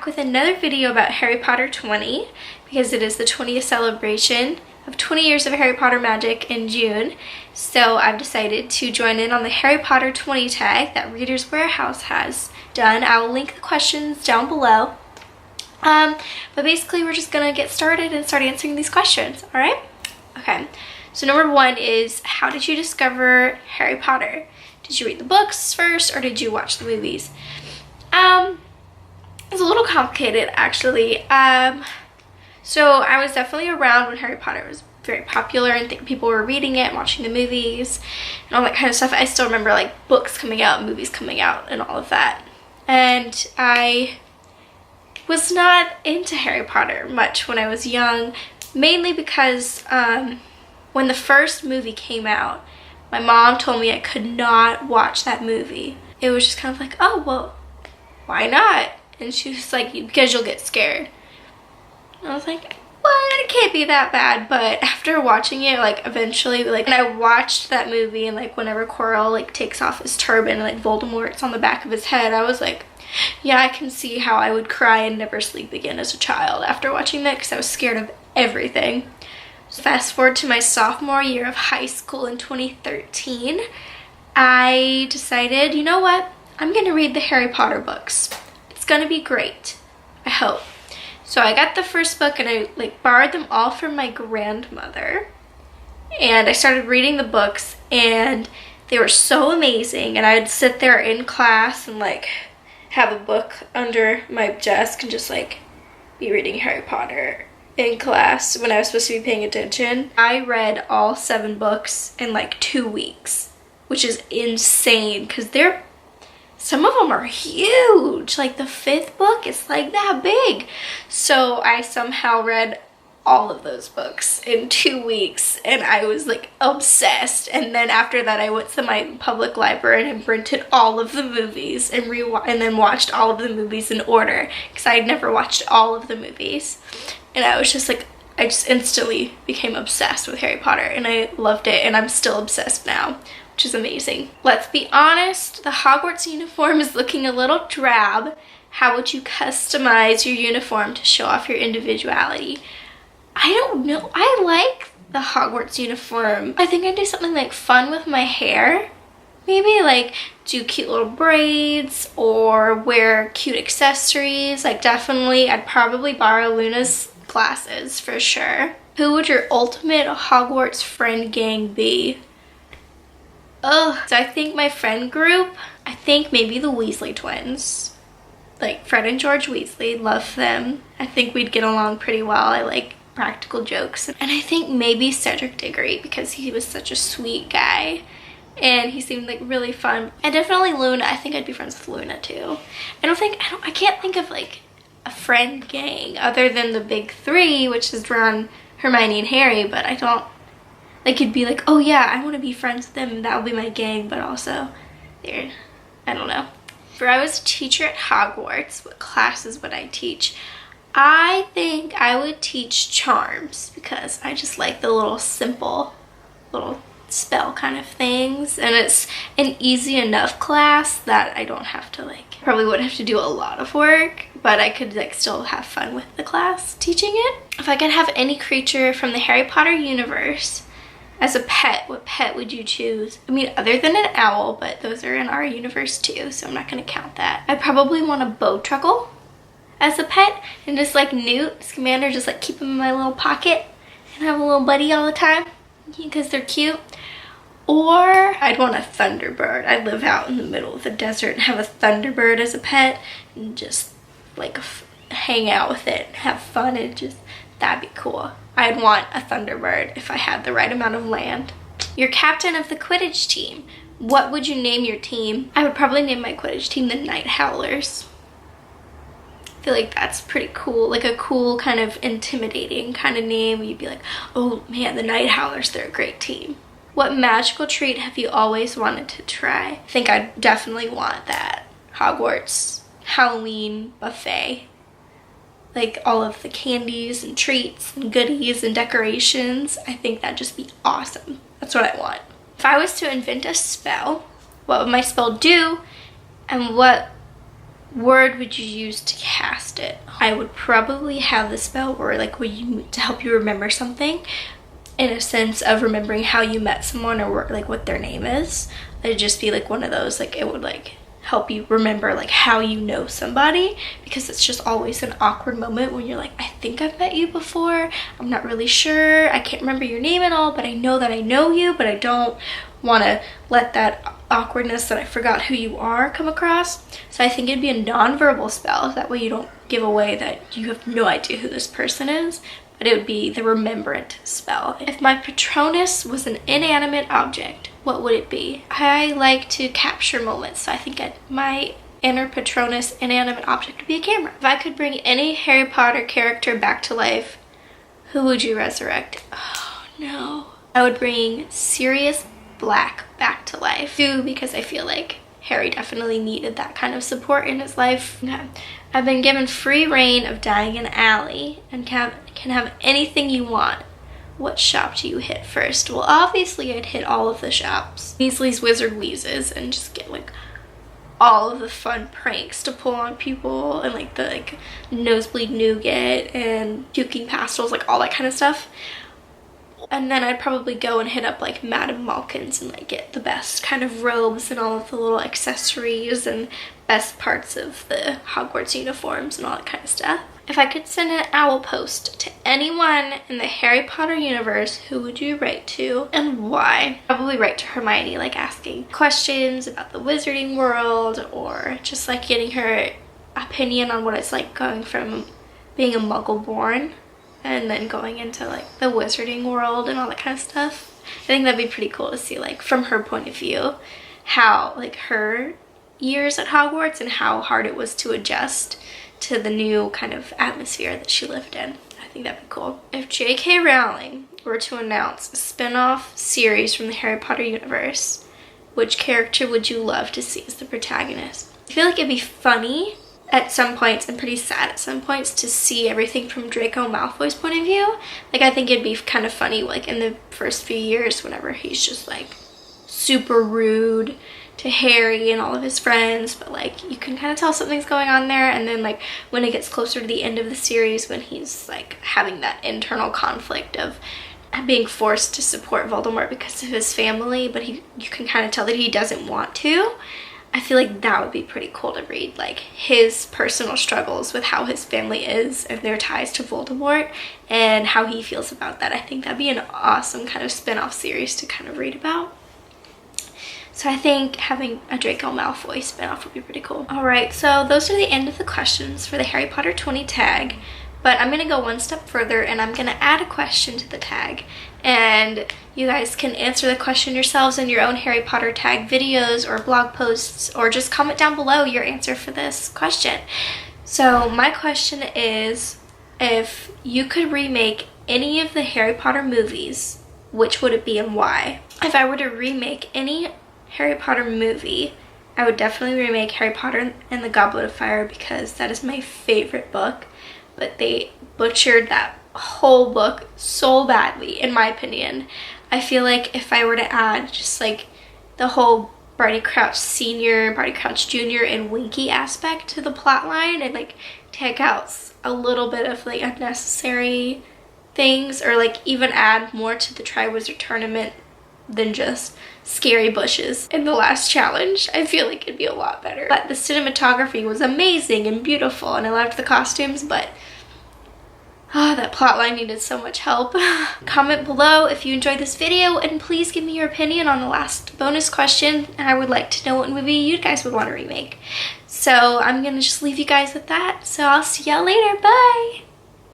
back with another video about Harry Potter 20 because it is the 20th celebration of 20 years of Harry Potter magic in June. So I've decided to join in on the Harry Potter 20 tag that Reader's Warehouse has done. I will link the questions down below. But basically we're just gonna get started and start answering these questions, all right? Okay, so number one is, how did you discover Harry Potter? Did you read the books first or did you watch the movies? It's a little complicated actually. So I was definitely around when Harry Potter was very popular and people were reading it, watching the movies and all that kind of stuff. I still remember like books coming out, movies coming out and all of that. And I was not into Harry Potter much when I was young, mainly because when the first movie came out, my mom told me I could not watch that movie. It was just kind of like, oh, well, why not? And she was like, because you'll get scared. And I was like, what? It can't be that bad. But after watching it, like eventually, like when I watched that movie and like whenever Quirrell like takes off his turban and like Voldemort's on the back of his head, I was like, yeah, I can see how I would cry and never sleep again as a child after watching that because I was scared of everything. So fast forward to my sophomore year of high school in 2013, I decided, you know what? I'm going to read the Harry Potter books. It's going to be great. I hope. So I got the first book and I like borrowed them all from my grandmother. And I started reading the books and they were so amazing. And I'd sit there in class and like have a book under my desk and just like be reading Harry Potter in class when I was supposed to be paying attention. I read all 7 books in like 2 weeks, which is insane because some of them are huge. Like the 5th book is like that big. So I somehow read all of those books in 2 weeks and I was like obsessed. And then after that I went to my public library and rented all of the movies and then watched all of the movies in order because I had never watched all of the movies. And I was just like, I just instantly became obsessed with Harry Potter and I loved it and I'm still obsessed now, which is amazing. Let's be honest, the Hogwarts uniform is looking a little drab. How would you customize your uniform to show off your individuality? I don't know. I like the Hogwarts uniform. I think I'd do something like fun with my hair. Maybe like do cute little braids or wear cute accessories. Like definitely, I'd probably borrow Luna's glasses for sure. Who would your ultimate Hogwarts friend gang be? So I think my friend group, I think maybe the Weasley twins. Like Fred and George Weasley, love them. I think we'd get along pretty well. I like practical jokes. And I think maybe Cedric Diggory because he was such a sweet guy and he seemed like really fun. And definitely Luna. I think I'd be friends with Luna too. I can't think of like a friend gang other than the big 3, which is Ron, Hermione, and Harry, but I don't, like it'd be like, oh yeah, I want to be friends with them, that would be my gang, but also I don't know. If I was a teacher at Hogwarts, what classes would I teach? I think I would teach charms because I just like the little simple little spell kind of things, and it's an easy enough class that I don't have to like, probably wouldn't have to do a lot of work, but I could like still have fun with the class teaching it. If I could have any creature from the Harry Potter universe as a pet, what pet would you choose? I mean, other than an owl, but those are in our universe too, so I'm not gonna count that. I probably want a bowtruckle as a pet, and just like Newt Scamander, just like keep them in my little pocket and have a little buddy all the time because they're cute. Or I'd want a thunderbird. I'd live out in the middle of the desert and have a thunderbird as a pet and just like hang out with it and have fun, and just, that'd be cool. I'd want a thunderbird if I had the right amount of land. You're captain of the Quidditch team. What would you name your team? I would probably name my Quidditch team the Night Howlers. I feel like that's pretty cool, like a cool kind of intimidating kind of name. You'd be like, oh man, the Night Howlers, they're a great team. What magical treat have you always wanted to try? I think I definitely want that Hogwarts Halloween buffet. Like all of the candies and treats and goodies and decorations. I think that'd just be awesome. That's what I want. If I was to invent a spell, what would my spell do? And what word would you use to cast it? I would probably have the spell where like to help you remember something, in a sense of remembering how you met someone or like what their name is. It'd just be like one of those, like it would like help you remember like how you know somebody, because it's just always an awkward moment when you're like, I think I've met you before, I'm not really sure, I can't remember your name at all, but I know that I know you, but I don't want to let that awkwardness that I forgot who you are come across. So I think it'd be a non-verbal spell, that way you don't give away that you have no idea who this person is, but it would be the remembrant spell. If my patronus was an inanimate object, what would it be? I like to capture moments, so I think my inner patronus inanimate object would be a camera. If I could bring any Harry Potter character back to life, who would you resurrect? Oh no. I would bring Sirius Black back to life, too, because I feel like Harry definitely needed that kind of support in his life. Okay. I've been given free reign of Diagon Alley and can have anything you want. What shop do you hit first? Well, obviously I'd hit all of the shops. Weasley's Wizard Wheezes, and just get like all of the fun pranks to pull on people, and like the nosebleed nougat and puking pastels, like all that kind of stuff. And then I'd probably go and hit up like Madame Malkin's and like get the best kind of robes and all of the little accessories and best parts of the Hogwarts uniforms and all that kind of stuff. If I could send an owl post to anyone in the Harry Potter universe, who would you write to and why? Probably write to Hermione, like asking questions about the wizarding world, or just like getting her opinion on what it's like going from being a muggle born and then going into like the wizarding world and all that kind of stuff. I think that'd be pretty cool to see, like from her point of view, how like her years at Hogwarts and how hard it was to adjust to the new kind of atmosphere that she lived in. I think that'd be cool. If J.K. Rowling were to announce a spin-off series from the Harry Potter universe, which character would you love to see as the protagonist? I feel like it'd be funny at some points and pretty sad at some points to see everything from Draco Malfoy's point of view. Like I think it'd be kind of funny like in the first few years whenever he's just like super rude to Harry and all of his friends, but like you can kind of tell something's going on there. And then like when it gets closer to the end of the series, when he's like having that internal conflict of being forced to support Voldemort because of his family, but you can kind of tell that he doesn't want to. I feel like that would be pretty cool to read, like his personal struggles with how his family is and their ties to Voldemort and how he feels about that. I think that'd be an awesome kind of spin-off series to kind of read about. So I think having a Draco Malfoy spin-off would be pretty cool. Alright, so those are the end of the questions for the Harry Potter 20 tag. But I'm going to go one step further and I'm going to add a question to the tag. And you guys can answer the question yourselves in your own Harry Potter tag videos or blog posts, or just comment down below your answer for this question. So my question is, if you could remake any of the Harry Potter movies, which would it be and why? If I were to remake any Harry Potter movie, I would definitely remake Harry Potter and the Goblet of Fire, because that is my favorite book. But they butchered that whole book so badly, in my opinion. I feel like if I were to add just like the whole Barty Crouch Sr., Barty Crouch Jr., and Winky aspect to the plot line, and like take out a little bit of like unnecessary things, or like even add more to the Triwizard Tournament than just scary bushes in the last challenge, I feel like it'd be a lot better. But the cinematography was amazing and beautiful, and I loved the costumes, but that plotline needed so much help. Comment below if you enjoyed this video, and please give me your opinion on the last bonus question, and I would like to know what movie you guys would want to remake. So I'm gonna just leave you guys with that, so I'll see y'all later. Bye!